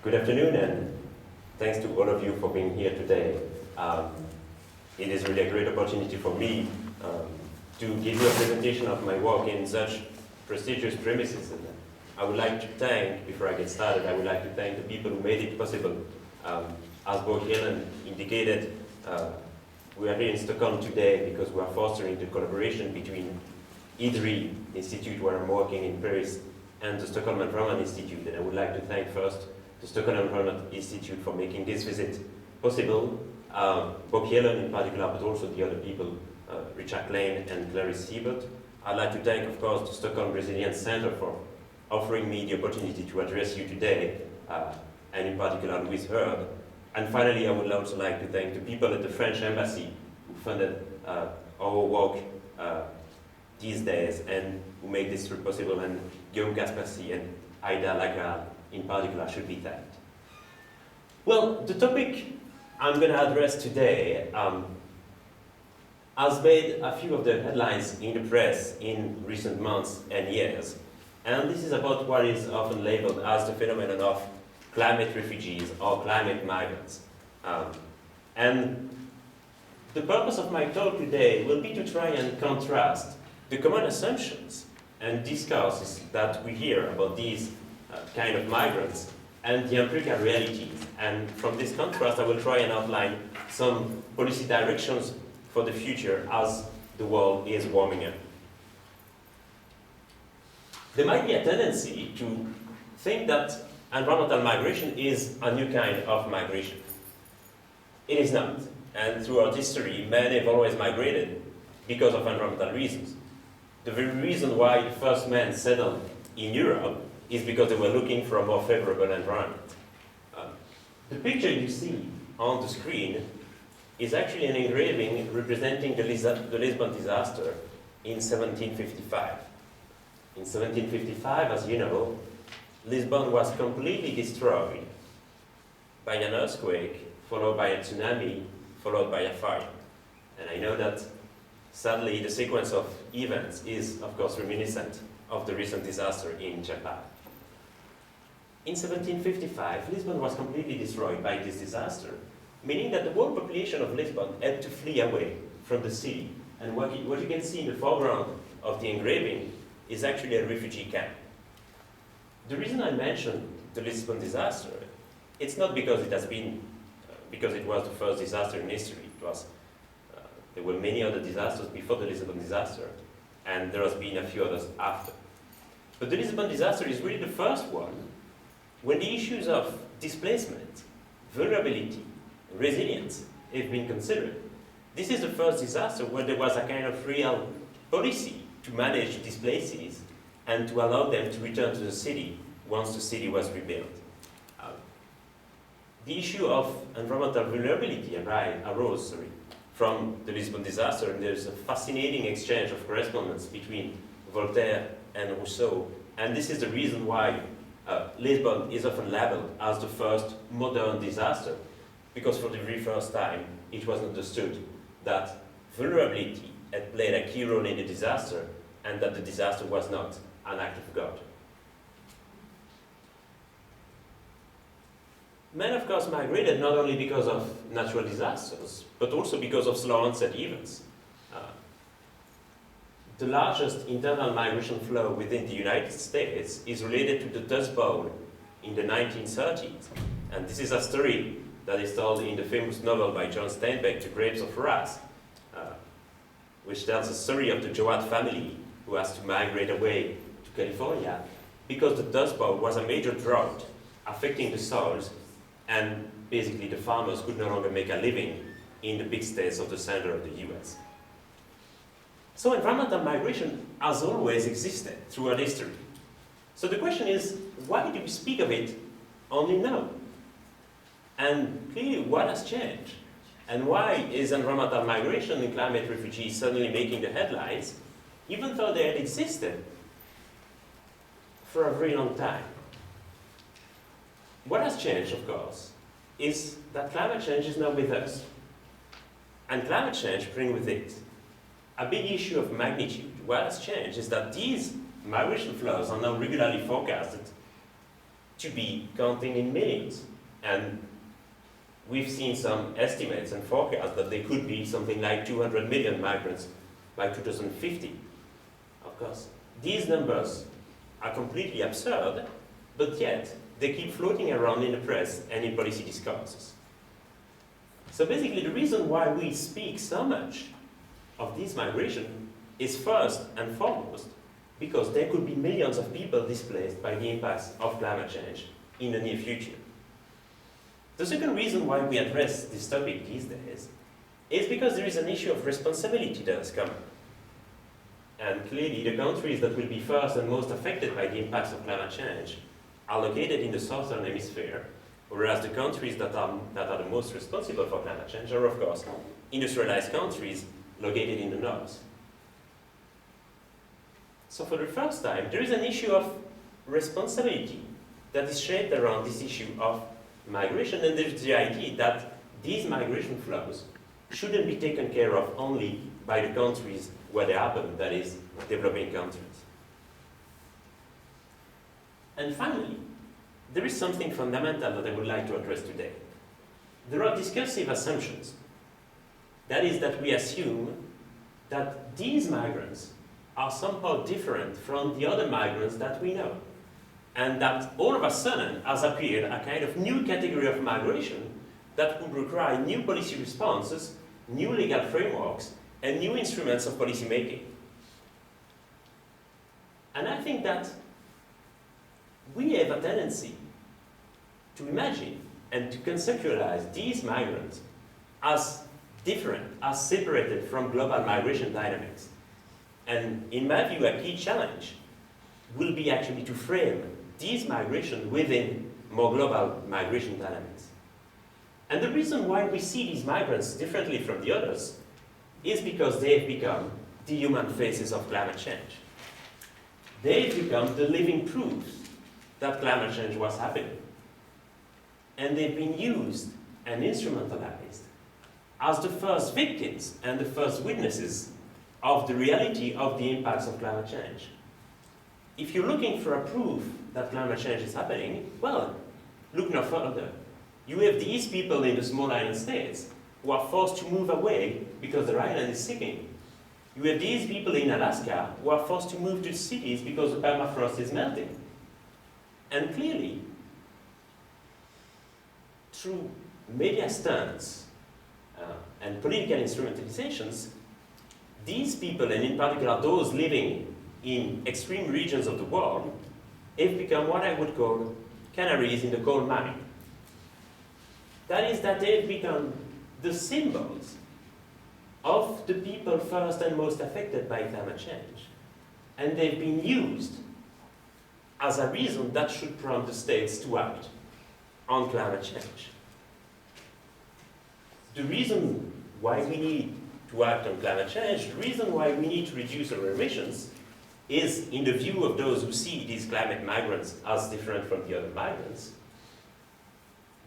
Good afternoon, and thanks to all of you for being here today. It is really a great opportunity for me to give you a presentation of my work in such prestigious premises. And I would like to thank, before I get started, I would like to thank the people who made it possible. As Bo Helen indicated, we are here in Stockholm today because we are fostering the collaboration between IDRI Institute, where I'm working in Paris, and the Stockholm Environment Institute. And I would like to thank first the Stockholm Environment Institute for making this visit possible, Bo Helen in particular, but also the other people, Richard Lane and Clarice Siebert. I'd like to thank, of course, the Stockholm Resilience Center for offering me the opportunity to address you today, and in particular Louise Heard. And finally, I would also like to thank the people at the French Embassy who funded our work these days and who make this trip possible, and Guillaume Gaspercy and Aida Lagarde in particular should be thanked. Well, the topic I'm going to address today has made a few of the headlines in the press in recent months and years. And this is about what is often labeled as the phenomenon of climate refugees or climate migrants. And the purpose of my talk today will be to try and contrast the common assumptions and discourses that we hear about these kind of migrants and the empirical realities. And from this contrast, I will try and outline some policy directions for the future as the world is warming up. There might be a tendency to think that environmental migration is a new kind of migration. It is not. And throughout history, men have always migrated because of environmental reasons. The very reason why the first men settled in Europe is because they were looking for a more favorable environment. The picture you see on the screen is actually an engraving representing the Lisbon disaster in 1755. In 1755, as you know, Lisbon was completely destroyed by an earthquake, followed by a tsunami, followed by a fire. And I know that, sadly, the sequence of events is, of course, reminiscent of the recent disaster in Japan. In 1755, Lisbon was completely destroyed by this disaster, meaning that the whole population of Lisbon had to flee away from the city. And what you can see in the foreground of the engraving is actually a refugee camp. The reason I mention the Lisbon disaster, it's not because it has been, because it was the first disaster in history. There were many other disasters before the Lisbon disaster, and there has been a few others after. But the Lisbon disaster is really the first one when the issues of displacement, vulnerability, resilience have been considered. This is the first disaster where there was a kind of real policy to manage displacees and to allow them to return to the city once the city was rebuilt. The issue of environmental vulnerability arose from the Lisbon disaster, and there's a fascinating exchange of correspondence between Voltaire and Rousseau, and this is the reason why Lisbon is often labeled as the first modern disaster, because for the very first time it was understood that vulnerability had played a key role in the disaster, and that the disaster was not an act of God. Men, of course, migrated not only because of natural disasters, but also because of slow onset events. The largest internal migration flow within the United States is related to the Dust Bowl in the 1930s. And this is a story that is told in the famous novel by John Steinbeck, The Grapes of Wrath, which tells the story of the Jowett family who has to migrate away to California because the Dust Bowl was a major drought affecting the soils, and basically the farmers could no longer make a living in the big states of the center of the US. So environmental migration has always existed throughout history. So the question is, why do we speak of it only now? And clearly, what has changed? And why is environmental migration and climate refugees suddenly making the headlines, even though they had existed for a very long time? What has changed, of course, is that climate change is now with us. And climate change brings with it a big issue of magnitude. What has changed is that these migration flows are now regularly forecasted to be counting in millions. And we've seen some estimates and forecasts that there could be something like 200 million migrants by 2050. Of course, these numbers are completely absurd, but yet they keep floating around in the press and in policy discourses. So basically, the reason why we speak so much of this migration is first and foremost because there could be millions of people displaced by the impacts of climate change in the near future. The second reason why we address this topic these days is because there is an issue of responsibility that has come up. And clearly, the countries that will be first and most affected by the impacts of climate change are located in the southern hemisphere, whereas the countries that are the most responsible for climate change are, of course, industrialized countries located in the north. So for the first time, there is an issue of responsibility that is shaped around this issue of migration, and there's the idea that these migration flows shouldn't be taken care of only by the countries where they happen, that is, developing countries. And finally, there is something fundamental that I would like to address today. There are discursive assumptions. That is that we assume that these migrants are somehow different from the other migrants that we know. And that all of a sudden has appeared a kind of new category of migration that would require new policy responses, new legal frameworks, and new instruments of policy making. And I think that we have a tendency to imagine and to conceptualize these migrants as different, as separated from global migration dynamics. And in my view, a key challenge will be actually to frame these migration within more global migration dynamics. And the reason why we see these migrants differently from the others is because they've become the human faces of climate change. They've become the living proofs that climate change was happening. And they've been used and instrumentalized as the first victims and the first witnesses of the reality of the impacts of climate change. If you're looking for a proof that climate change is happening, well, look no further. You have these people in the small island states who are forced to move away because their island is sinking. You have these people in Alaska who are forced to move to cities because the permafrost is melting. And clearly, through media stunts and political instrumentalizations, these people, and in particular those living in extreme regions of the world, have become what I would call canaries in the coal mine. That is that they've become the symbols of the people first and most affected by climate change. And they've been used as a reason that should prompt the states to act on climate change. The reason why we need to act on climate change, the reason why we need to reduce our emissions, is in the view of those who see these climate migrants as different from the other migrants.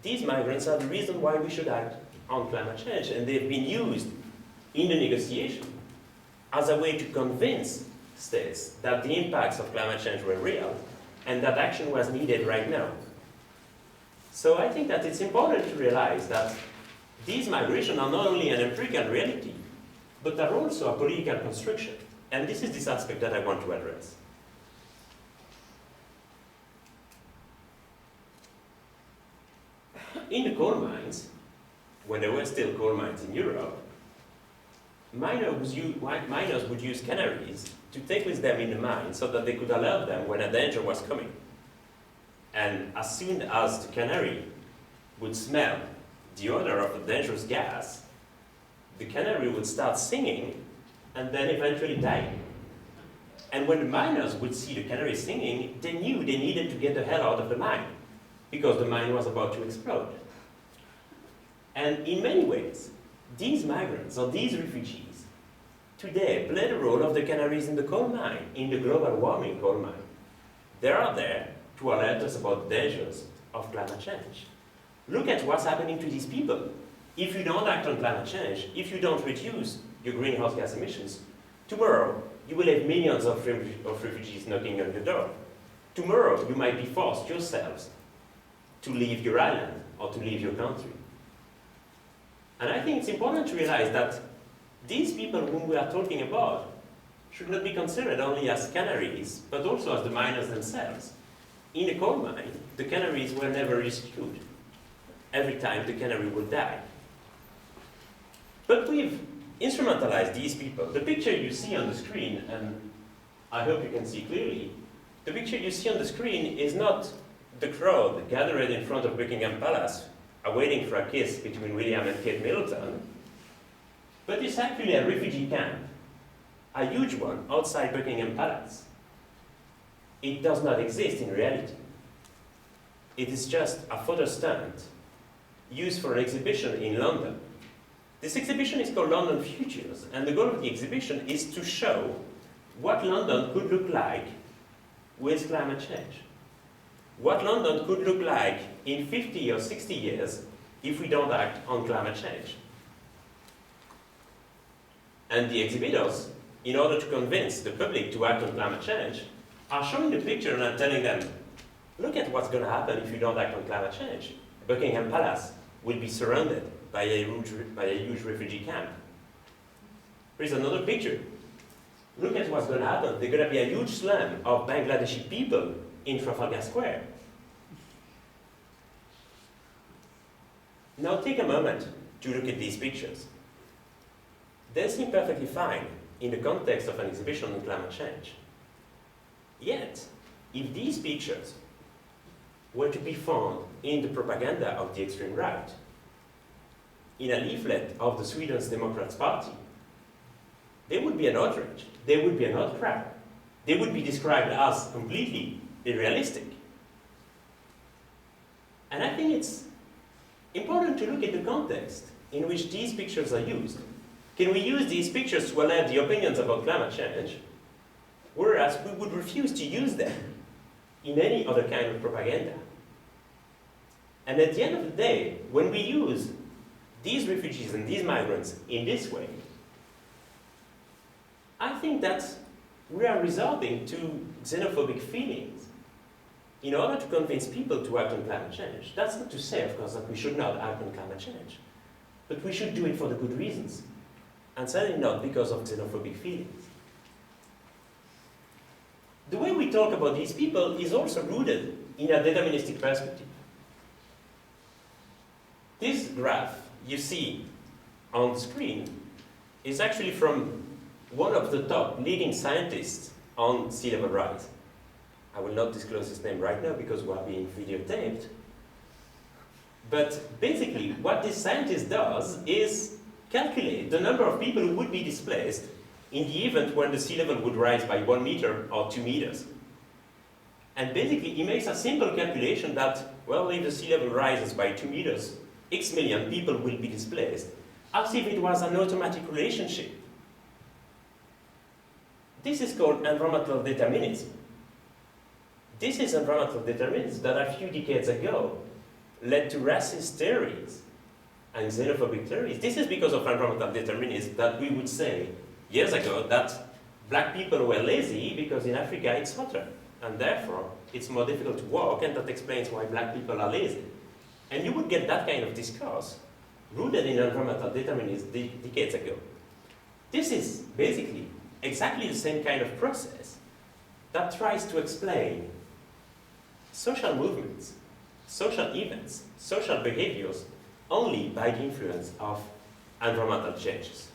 These migrants are the reason why we should act on climate change, and they've been used in the negotiation as a way to convince states that the impacts of climate change were real and that action was needed right now. So I think that it's important to realize that these migrations are not only an empirical reality, but are also a political construction. And this is this aspect that I want to address. In the coal mines, when there were still coal mines in Europe, miners would use canaries to take with them in the mine so that they could alert them when a danger was coming. And as soon as the canary would smell the odor of the dangerous gas, the canary would start singing and then eventually dying. And when the miners would see the canary singing, they knew they needed to get the hell out of the mine because the mine was about to explode. And in many ways, these migrants or these refugees today play the role of the canaries in the coal mine, in the global warming coal mine. They are there to alert us about the dangers of climate change. Look at what's happening to these people. If you don't act on climate change, if you don't reduce your greenhouse gas emissions, tomorrow you will have millions of refugees knocking on your door. Tomorrow you might be forced yourselves to leave your island or to leave your country. And I think it's important to realize that these people whom we are talking about should not be considered only as canaries, but also as the miners themselves. In a coal mine, the canaries were never rescued. Every time the canary would die. But we've instrumentalized these people. The picture you see on the screen, and I hope you can see clearly, the picture you see on the screen is not the crowd gathered in front of Buckingham Palace awaiting for a kiss between William and Kate Middleton, but it's actually a refugee camp, a huge one outside Buckingham Palace. It does not exist in reality. It is just a photo stunt used for an exhibition in London. This exhibition is called London Futures, and the goal of the exhibition is to show what London could look like with climate change. What London could look like in 50 or 60 years if we don't act on climate change. And the exhibitors, in order to convince the public to act on climate change, are showing the picture and telling them, look at what's going to happen if you don't act on climate change. Buckingham Palace will be surrounded by a huge refugee camp. Here's another picture. Look at what's going to happen. There's going to be a huge slum of Bangladeshi people in Trafalgar Square. Now take a moment to look at these pictures. They seem perfectly fine in the context of an exhibition on climate change. Yet, if these pictures were to be found in the propaganda of the extreme right, in a leaflet of the Sweden's Democrats Party, they would be an outrage. They would be an outcry. They would be described as completely unrealistic. And I think it's important to look at the context in which these pictures are used. Can we use these pictures to allege the opinions about climate change, whereas we would refuse to use them in any other kind of propaganda? And at the end of the day, when we use these refugees and these migrants in this way, I think that we are resorting to xenophobic feelings in order to convince people to act on climate change. That's not to say, of course, that we should not act on climate change, but we should do it for the good reasons, and certainly not because of xenophobic feelings. The way we talk about these people is also rooted in a deterministic perspective. This graph you see on the screen is actually from one of the top leading scientists on sea level rise. I will not disclose his name right now because we are being videotaped. But basically, what this scientist does is calculate the number of people who would be displaced in the event when the sea level would rise by 1 meter or 2 meters. And basically, he makes a simple calculation that, well, if the sea level rises by 2 meters, X million people will be displaced, as if it was an automatic relationship. This is called environmental determinism. This is environmental determinism that a few decades ago led to racist theories and xenophobic theories. This is because of environmental determinism that we would say years ago that black people were lazy because in Africa it's hotter and therefore it's more difficult to walk, and that explains why black people are lazy. And you would get that kind of discourse rooted in environmental determinism decades ago. This is basically exactly the same kind of process that tries to explain social movements, social events, social behaviors only by the influence of environmental changes.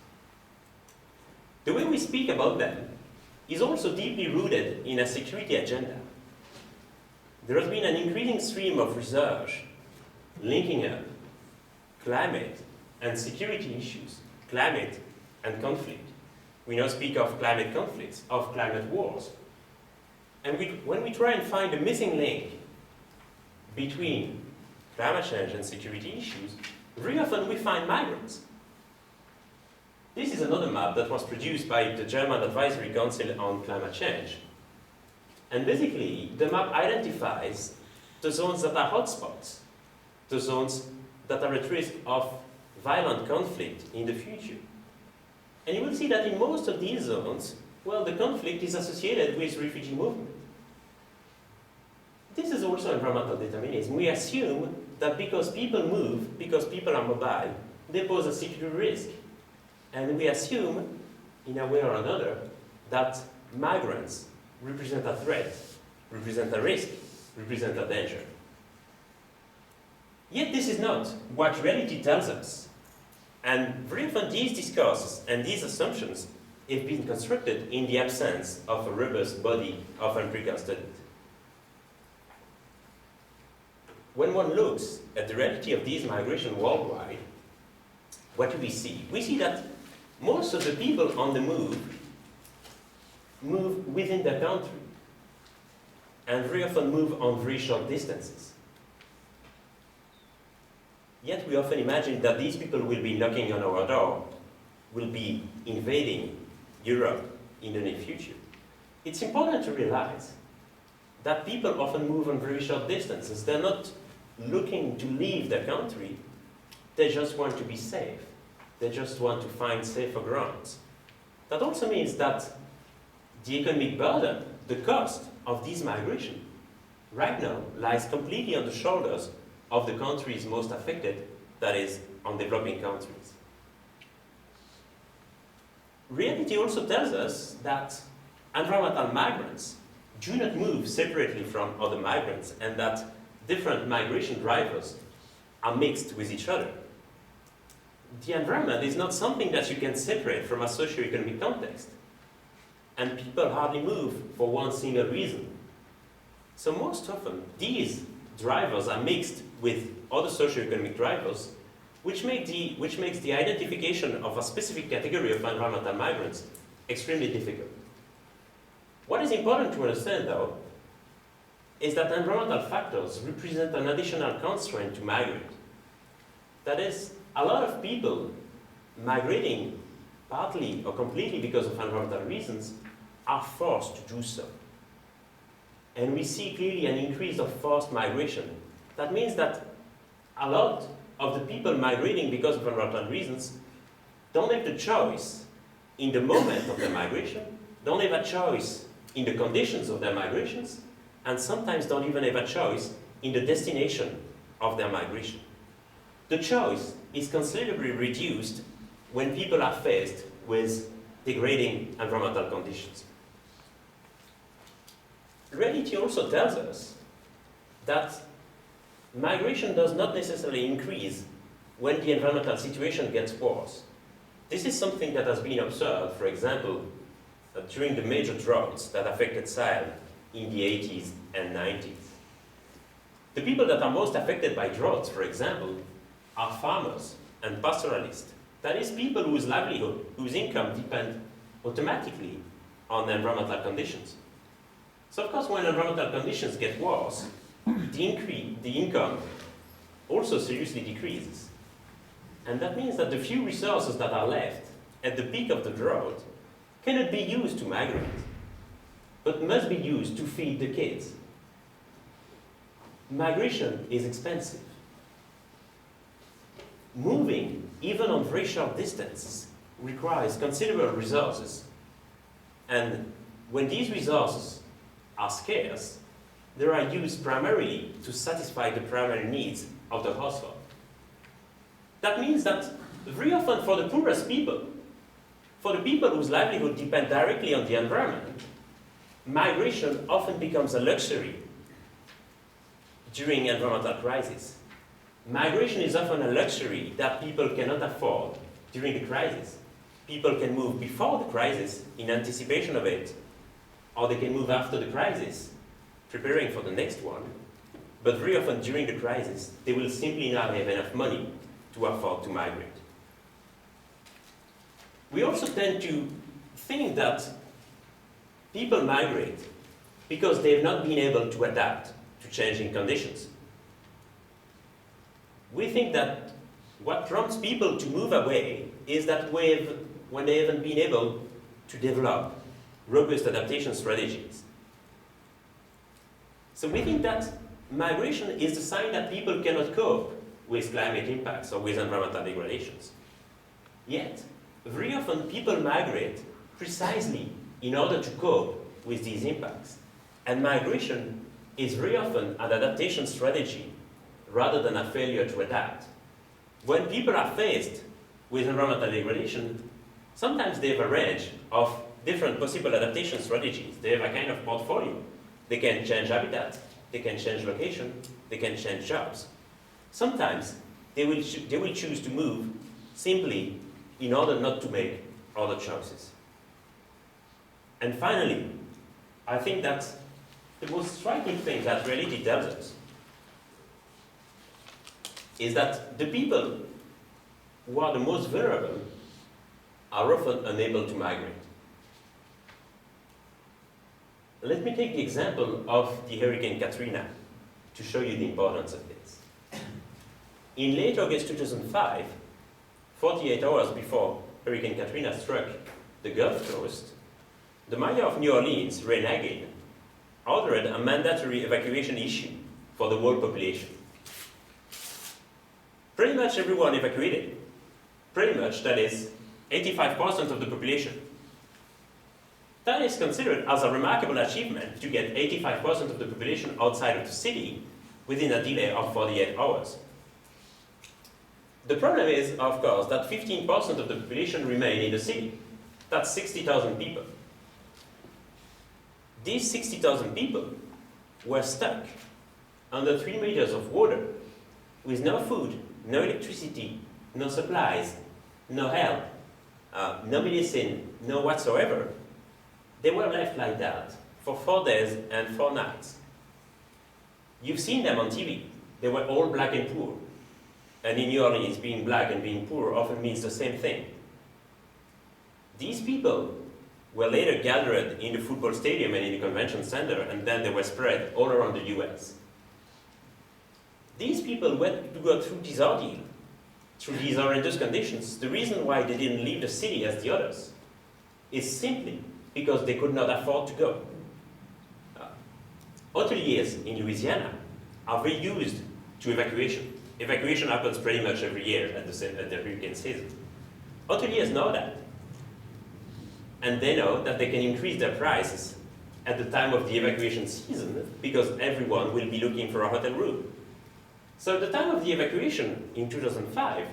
The way we speak about them is also deeply rooted in a security agenda. There has been an increasing stream of research linking up climate and security issues, climate and conflict. We now speak of climate conflicts, of climate wars. And when we try and find a missing link between climate change and security issues, very often we find migrants. This is another map that was produced by the German Advisory Council on Climate Change. And basically, the map identifies the zones that are hotspots, the zones that are at risk of violent conflict in the future. And you will see that in most of these zones, well, the conflict is associated with refugee movement. this is also environmental determinism. We assume that because people move, because people are mobile, they pose a security risk. And we assume, in a way or another, that migrants represent a threat, represent a risk, represent a danger. Yet this is not what reality tells us. And very often these discourses and these assumptions have been constructed in the absence of a robust body of empirical study. When one looks at the reality of these migration worldwide, what do we see? We see that most of the people on the move within their country and very often move on very short distances. Yet we often imagine that these people will be knocking on our door, will be invading Europe in the near future. It's important to realize that people often move on very short distances. They're not looking to leave their country, they just want to be safe. They just want to find safer grounds. That also means that the economic burden, the cost of this migration, right now lies completely on the shoulders of the countries most affected, that is, on developing countries. Reality also tells us that environmental migrants do not move separately from other migrants and that different migration drivers are mixed with each other. The environment is not something that you can separate from a socio-economic context. And people hardly move for one single reason. So most often, these drivers are mixed with other socio-economic drivers, which makes the identification of a specific category of environmental migrants extremely difficult. What is important to understand, though, is that environmental factors represent an additional constraint to migrate. That is, a lot of people migrating partly or completely because of environmental reasons are forced to do so. And we see clearly an increase of forced migration. That means that a lot of the people migrating because of environmental reasons don't have the choice in the moment of their migration, don't have a choice in the conditions of their migrations, and sometimes don't even have a choice in the destination of their migration. The choice is considerably reduced when people are faced with degrading environmental conditions. Reality also tells us that migration does not necessarily increase when the environmental situation gets worse. This is something that has been observed, for example, during the major droughts that affected Sahel in the 80s and 90s. The people that are most affected by droughts, for example, are farmers and pastoralists. That is, people whose livelihood, whose income depend automatically on environmental conditions. So of course, when environmental conditions get worse, the income also seriously decreases. And that means that the few resources that are left at the peak of the drought cannot be used to migrate, but must be used to feed the kids. Migration is expensive. Moving, even on very short distances, requires considerable resources. And when these resources are scarce, they are used primarily to satisfy the primary needs of the household. That means that very often for the poorest people, for the people whose livelihood depend directly on the environment, migration often becomes a luxury during environmental crisis. Migration is often a luxury that people cannot afford during the crisis. People can move before the crisis in anticipation of it, or they can move after the crisis, preparing for the next one. But very often during the crisis, they will simply not have enough money to afford to migrate. We also tend to think that people migrate because they have not been able to adapt to changing conditions. We think that what prompts people to move away is that when they haven't been able to develop robust adaptation strategies. So we think that migration is the sign that people cannot cope with climate impacts or with environmental degradations. Yet, very often people migrate precisely in order to cope with these impacts. And migration is very often an adaptation strategy rather than a failure to adapt. When people are faced with environmental degradation, sometimes they have a range of different possible adaptation strategies. They have a kind of portfolio. They can change habitat, they can change location, they can change jobs. Sometimes they will choose to move simply in order not to make other choices. And finally, I think that the most striking thing that reality tells us is that the people who are the most vulnerable are often unable to migrate. Let me take the example of the Hurricane Katrina to show you the importance of this. In late August 2005, 48 hours before Hurricane Katrina struck the Gulf Coast, the mayor of New Orleans, Ray Nagin, ordered a mandatory evacuation issue for the whole population. Pretty much everyone evacuated. Pretty much, that is, 85% of the population. That is considered as a remarkable achievement to get 85% of the population outside of the city within a delay of 48 hours. The problem is, of course, that 15% of the population remain in the city. That's 60,000 people. These 60,000 people were stuck under 3 meters of water with no food, no electricity, no supplies, no help, no medicine, no whatsoever. They were left like that for 4 days and 4 nights. You've seen them on TV. They were all black and poor. And in New Orleans, being black and being poor often means the same thing. These people were later gathered in the football stadium and in the convention center, and then they were spread all around the US. These people went to go through this ordeal, through these horrendous conditions. The reason why they didn't leave the city as the others is simply because they could not afford to go. Hoteliers in Louisiana are very used to evacuation. Evacuation happens pretty much every year at the hurricane season. Hoteliers know that. And they know that they can increase their prices at the time of the evacuation season because everyone will be looking for a hotel room. So at the time of the evacuation in 2005,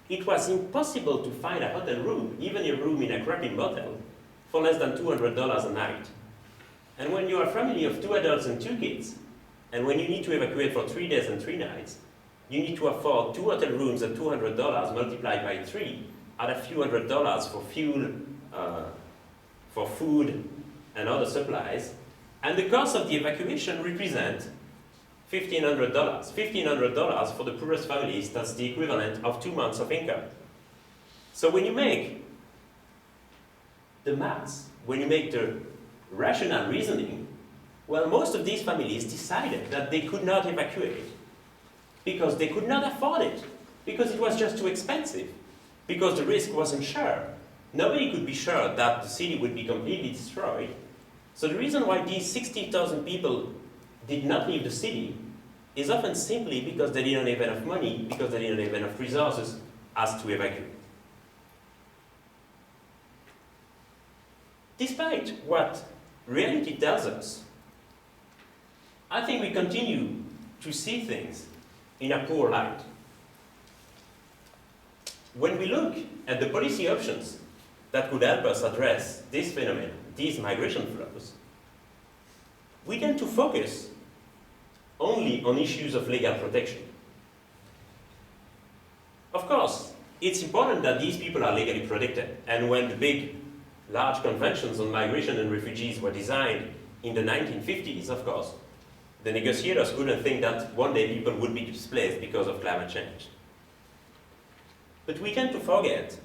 it was impossible to find a hotel room, even a room in a crappy motel, for less than $200 a night. And when you're a family of 2 adults and 2 kids, and when you need to evacuate for 3 days and 3 nights, you need to afford 2 hotel rooms at $200 multiplied by 3, add a few $100s for fuel, for food and other supplies, and the cost of the evacuation represents $1,500. $1,500 for the poorest families, that's the equivalent of 2 months of income. So when you make the maths, when you make the rational reasoning, well, most of these families decided that they could not evacuate because they could not afford it, because it was just too expensive, because the risk wasn't sure. Nobody could be sure that the city would be completely destroyed. So the reason why these 60,000 people did not leave the city is often simply because they didn't have enough money, because they didn't have enough resources as to evacuate. Despite what reality tells us, I think we continue to see things in a poor light. When we look at the policy options that could help us address this phenomenon, these migration flows, we tend to focus only on issues of legal protection. Of course, it's important that these people are legally protected, and when the big, large conventions on migration and refugees were designed in the 1950s, of course, the negotiators couldn't think that one day people would be displaced because of climate change. But we tend to forget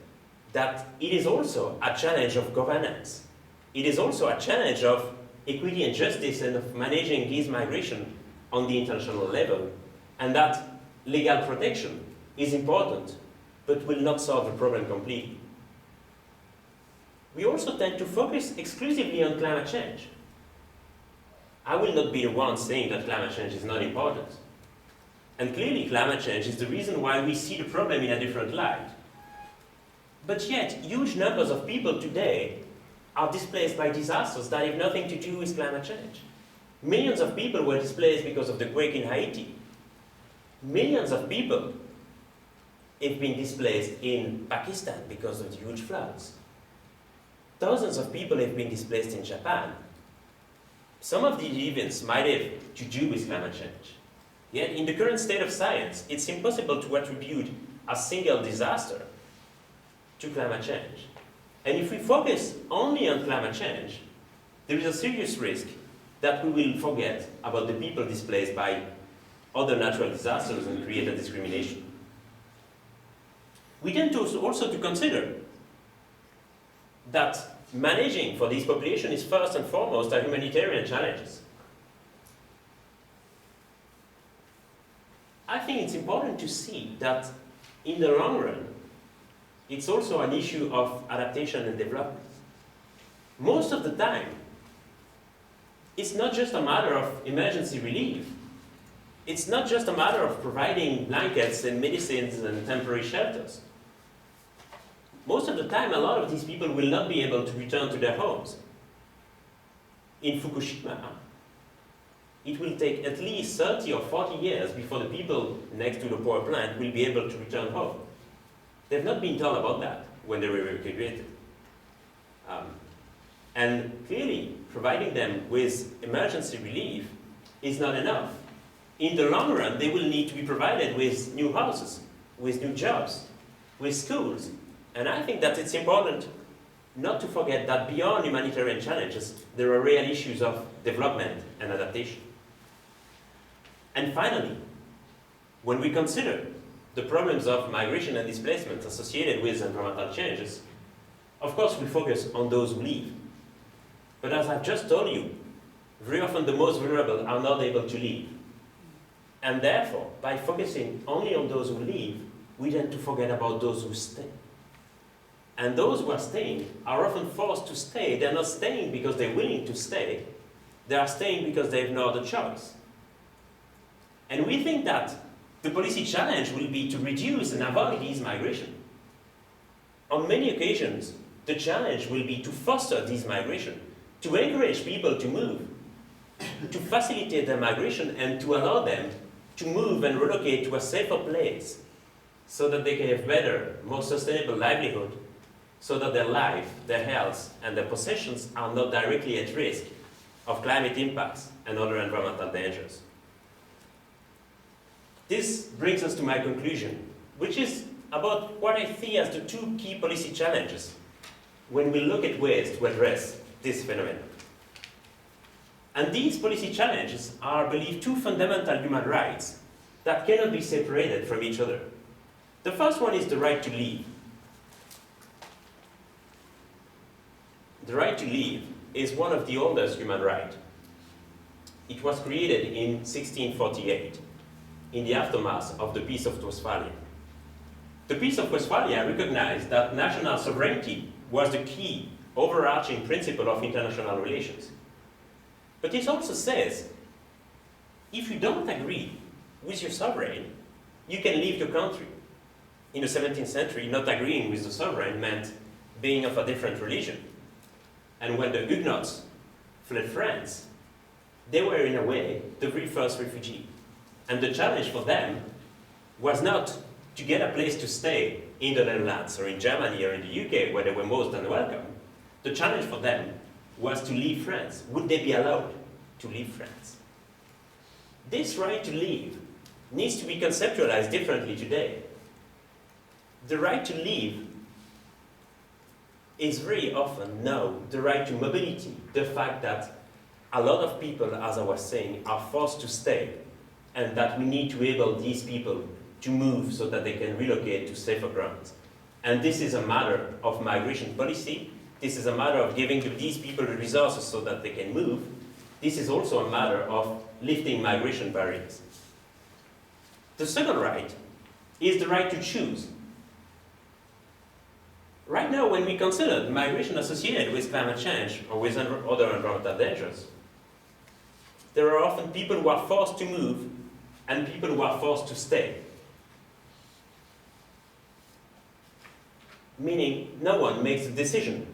that it is also a challenge of governance. It is also a challenge of equity and justice and of managing this migration on the international level, and that legal protection is important, but will not solve the problem completely. We also tend to focus exclusively on climate change. I will not be the one saying that climate change is not important. And clearly climate change is the reason why we see the problem in a different light. But yet, huge numbers of people today are displaced by disasters that have nothing to do with climate change. Millions of people were displaced because of the quake in Haiti. Millions of people have been displaced in Pakistan because of the huge floods. Thousands of people have been displaced in Japan. Some of these events might have to do with climate change. Yet in the current state of science, it's impossible to attribute a single disaster to climate change. And if we focus only on climate change, there is a serious risk that we will forget about the people displaced by other natural disasters and create a discrimination. We tend to also to consider that managing for this population is first and foremost a humanitarian challenge. I think it's important to see that in the long run, it's also an issue of adaptation and development. Most of the time, it's not just a matter of emergency relief. It's not just a matter of providing blankets and medicines and temporary shelters. Most of the time, a lot of these people will not be able to return to their homes. In Fukushima, it will take at least 30 or 40 years before the people next to the power plant will be able to return home. They've not been told about that when they were evacuated. And clearly, providing them with emergency relief is not enough. In the long run, they will need to be provided with new houses, with new jobs, with schools. And I think that it's important not to forget that beyond humanitarian challenges, there are real issues of development and adaptation. And finally, when we consider the problems of migration and displacement associated with environmental changes, of course we focus on those who leave. But as I've just told you, very often the most vulnerable are not able to leave. And therefore, by focusing only on those who leave, we tend to forget about those who stay. And those who are staying are often forced to stay. They're not staying because they're willing to stay. They are staying because they have no other choice. And we think that the policy challenge will be to reduce and avoid this migration. On many occasions, the challenge will be to foster this migration, to encourage people to move, to facilitate their migration and to allow them to move and relocate to a safer place so that they can have better, more sustainable livelihood, so that their life, their health, and their possessions are not directly at risk of climate impacts and other environmental dangers. This brings us to my conclusion, which is about what I see as the two key policy challenges when we look at ways to address this phenomenon. And these policy challenges are, I believe, two fundamental human rights that cannot be separated from each other. The first one is the right to live. The right to live is one of the oldest human rights. It was created in 1648, in the aftermath of the Peace of Westphalia. The Peace of Westphalia recognized that national sovereignty was the key overarching principle of international relations. But it also says, if you don't agree with your sovereign, you can leave your country. In the 17th century, not agreeing with the sovereign meant being of a different religion. And when the Huguenots fled France, they were in a way the very first refugee. And the challenge for them was not to get a place to stay in the Netherlands or in Germany or in the UK where they were most unwelcome. The challenge for them was to leave France. Would they be allowed to leave France? This right to leave needs to be conceptualized differently today. The right to leave is very often now the right to mobility, the fact that a lot of people, as I was saying, are forced to stay, and that we need to enable these people to move so that they can relocate to safer grounds. And this is a matter of migration policy. This is a matter of giving to these people the resources so that they can move. This is also a matter of lifting migration barriers. The second right is the right to choose. Right now, when we consider migration associated with climate change or with other environmental dangers, there are often people who are forced to move and people who are forced to stay. Meaning, no one makes a decision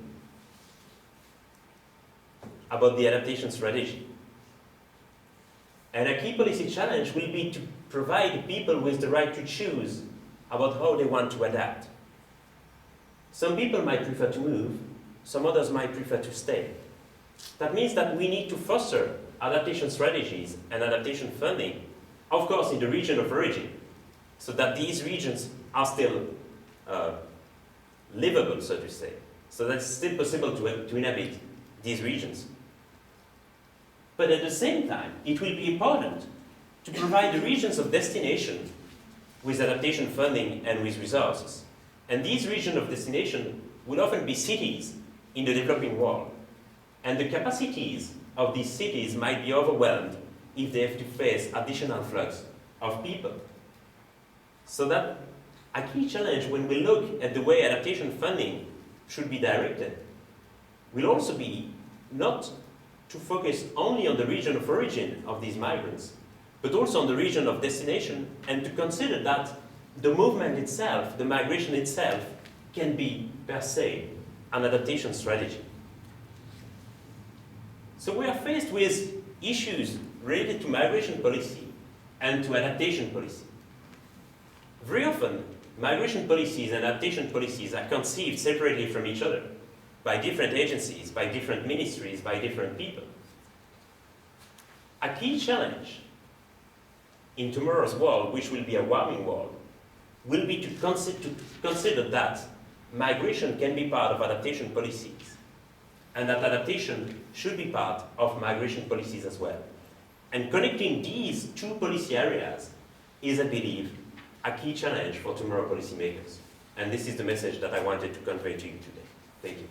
about the adaptation strategy. And a key policy challenge will be to provide people with the right to choose about how they want to adapt. Some people might prefer to move, some others might prefer to stay. That means that we need to foster adaptation strategies and adaptation funding, of course in the region of origin, so that these regions are still livable, so to say, so that it's still possible to inhabit these regions. But at the same time, it will be important to provide the regions of destination with adaptation funding and with resources. And these regions of destination will often be cities in the developing world. And the capacities of these cities might be overwhelmed if they have to face additional flux of people. So that a key challenge when we look at the way adaptation funding should be directed will also be not to focus only on the region of origin of these migrants, but also on the region of destination, and to consider that the movement itself, the migration itself, can be, per se, an adaptation strategy. So we are faced with issues related to migration policy and to adaptation policy. Very often, migration policies and adaptation policies are conceived separately from each other by different agencies, by different ministries, by different people. A key challenge in tomorrow's world, which will be a warming world, will be to consider that migration can be part of adaptation policies, and that adaptation should be part of migration policies as well. And connecting these two policy areas is, I believe, a key challenge for tomorrow policymakers. And this is the message that I wanted to convey to you today. Thank you.